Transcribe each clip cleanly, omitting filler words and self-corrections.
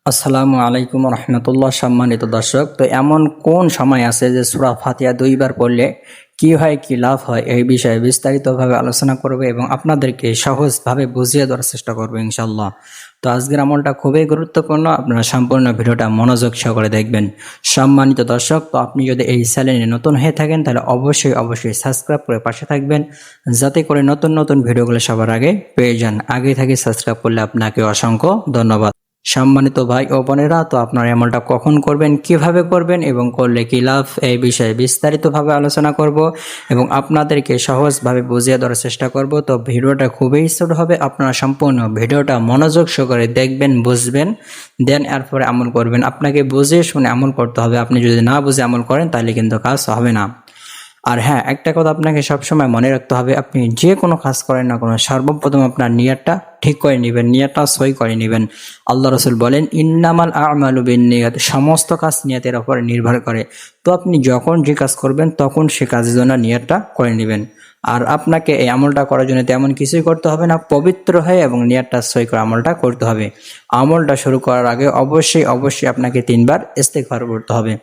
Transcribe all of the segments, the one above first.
আসসালামু আলাইকুম রহমতুল্লাহ। সম্মানিত দর্শক, তো এমন কোন সময় আছে যে সূরা ফাতিহা দুইবার পড়লে কি হয়, কি লাভ হয়, এই বিষয়ে বিস্তারিতভাবে আলোচনা করবে এবং আপনাদেরকে সহজভাবে বুঝিয়ে দেওয়ার চেষ্টা করবে ইনশাল্লাহ। তো আজকের আমলটা খুবই গুরুত্বপূর্ণ, আপনারা সম্পূর্ণ ভিডিওটা মনোযোগ সহকারে দেখবেন। সম্মানিত দর্শক, তো আপনি যদি এই চ্যানেলে নতুন হয়ে থাকেন তাহলে অবশ্যই সাবস্ক্রাইব করে পাশে থাকবেন, যাতে করে নতুন নতুন ভিডিওগুলো সবার আগে পেয়ে যান। আগে থেকে সাবস্ক্রাইব করলে আপনাকে অসংখ্য ধন্যবাদ। সম্মানিত ভাই ও বোনেরা, তো আপনারা আমলটা কখন করবেন, কিভাবে করবেন এবং করলে কি লাভ, এই বিষয়ে বিস্তারিতভাবে আলোচনা করব এবং আপনাদেরকে সহজভাবে বুঝিয়ে দেওয়ার চেষ্টা করব। তো ভিডিওটা খুবই ছোট হবে, আপনারা সম্পূর্ণ ভিডিওটা মনোযোগ সহকারে দেখবেন, বুঝবেন, দেন এরপরে আমল করবেন। আপনাকে বুঝে শুনে আমল করতে হবে। আপনি যদি না বুঝে আমল করেন তাহলে কিন্তু কাজ হবে না। আর হ্যাঁ, একটা কথা আপনাকে সবসময় মনে রাখতে হবে, আপনি যে কোনো কাজ করেন না কোনো, সর্বপ্রথম আপনার নিয়তটা ঠিক করে নেবেন, নিয়তটা সই করে নেবেন। আল্লাহ রসুল বলেন, ইন্নামাল আমালু বিন্নিয়াত, সমস্ত কাজ নিয়তের উপরে নির্ভর করে। তো আপনি যখন যে কাজ করবেন তখন সে কাজের জন্য নিয়তটা করে নেবেন। আর আপনাকে এই আমলটা করার জন্য তেমন কিছুই করতে হবে না, পবিত্র হয়ে এবং নিয়তটা সই করে আমলটা করতে হবে। আমলটা শুরু করার আগে অবশ্যই আপনাকে 3বার ইস্তেগফার করতে হবে।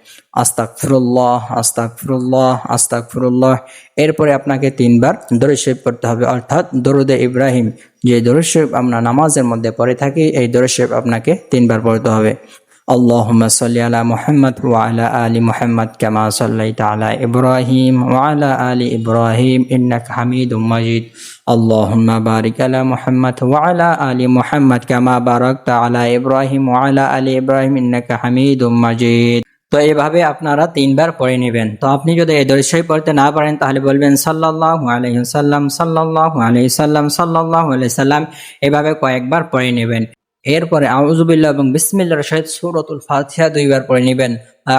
আস্তাগফিরুল্লাহ, আস্তাগফিরুল্লাহ, আস্তাগফিরুল্লাহ। এরপরে আপনাকে 3বার দরুদ শরীফ পড়তে হবে, অর্থাৎ দরুদে ইব্রাহিম, যে দরুদ শরীফ আমরা নামাজের মধ্যে পড়ে থাকি, এই দরুদ শরীফ আপনাকে 3বার পড়তে হবে। আল্লাহুম্মা সাল্লি আলা মুহাম্মাদ ওয়া আলা আলি মুহাম্মাদ কামা সাল্লাইতা আলা ইব্রাহিম ওয়া আলা আলি ইব্রাহিম ইন্নাকা হামিদুম মাজিদ। আল্লাহুম্মা বারিক আলা মুহাম্মাদ ওয়া আলা আলি মুহাম্মাদ কামা বারাকতা আলা ইব্রাহিম ওয়া আলা আলি ইব্রাহিম ইন্নাকা হামিদুম মাজিদ। তো এইভাবে আপনারা 3বার পড়ে নেবেন। তো আপনি যদি এই দরুদ শরীফ পড়তে না পারেন তাহলে বলবেন সাল্লাল্লাহু আলাইহি ওয়াসাল্লাম, সাল্লাল্লাহু আলাইহি সাল্লাম, সাল্লাল্লাহু আলাইহি সাল্লাম, এভাবে কয়েকবার পড়ে নেবেন। এরপরে আউযু বিল্লাহ এবং বিসমিল্লাহর সহিত সূরাতুল ফাতিহা 2বার পড়ে নেবেন।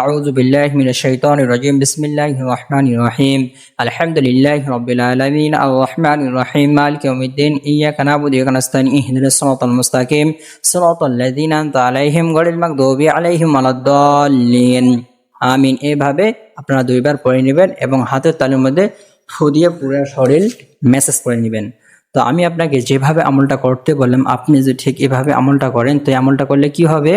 আউযু বিল্লাহি মিনাশ শাইতানির রাজিম, বিসমিল্লাহির রহমানির রহিম, আলহামদুলিল্লাহি রাব্বিল আলামিন, আর রহমানির রহিম, মালিকি ইয়াউমিদ্দিন, ইয়্যাকা না'বুদু ওয়া ইয়্যাকা নাস্তাইন, ইহদিনাস সিরাতাল মুস্তাকিম, সিরাতাল লাযিনা আন'আমতা আলাইহিম গায়রিল মাগদুবি আলাইহিম ওয়ালাদ-দাল্লিন। আমিন। এভাবে আপনারা 2বার পড়ে নেবেন এবং হাতের তালুর মধ্যে ফু দিয়ে পুরো শরীর মেসেজ করে নেবেন। তো আমি আপনাকে যেভাবে আমলটা করতে বললাম, আপনি যদি ঠিক এভাবে আমলটা করেন, তো এই আমলটা করলে কি হবে,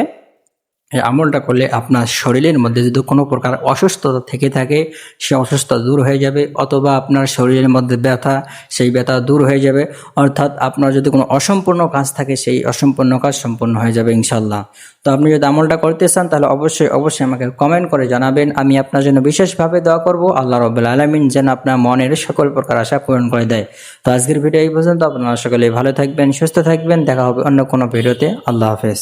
এই আমলটা করলে আপনার শরীরের মধ্যে যদি কোনো প্রকার অসুস্থতা থেকে থাকে সে অসুস্থতা দূর হয়ে যাবে, অথবা আপনার শরীরের মধ্যে ব্যথা, সেই ব্যথা দূর হয়ে যাবে। অর্থাৎ আপনার যদি কোনো অসম্পূর্ণ কাজ থাকে সেই অসম্পূর্ণ কাজ সম্পূর্ণ হয়ে যাবে ইনশাল্লাহ। তো আপনি যদি আমলটা করতে চান তাহলে অবশ্যই আমাকে কমেন্ট করে জানাবেন, আমি আপনার জন্য বিশেষভাবে দোয়া করব। আল্লাহ রাব্বুল আলামিন যেন আপনার মনের সকল প্রকার আশা পূরণ করে দেয়। তো আজকের ভিডিও এই পর্যন্ত। আপনারা সকলে ভালো থাকবেন, সুস্থ থাকবেন, দেখা হবে অন্য কোনো ভিডিওতে। আল্লাহ হাফেজ।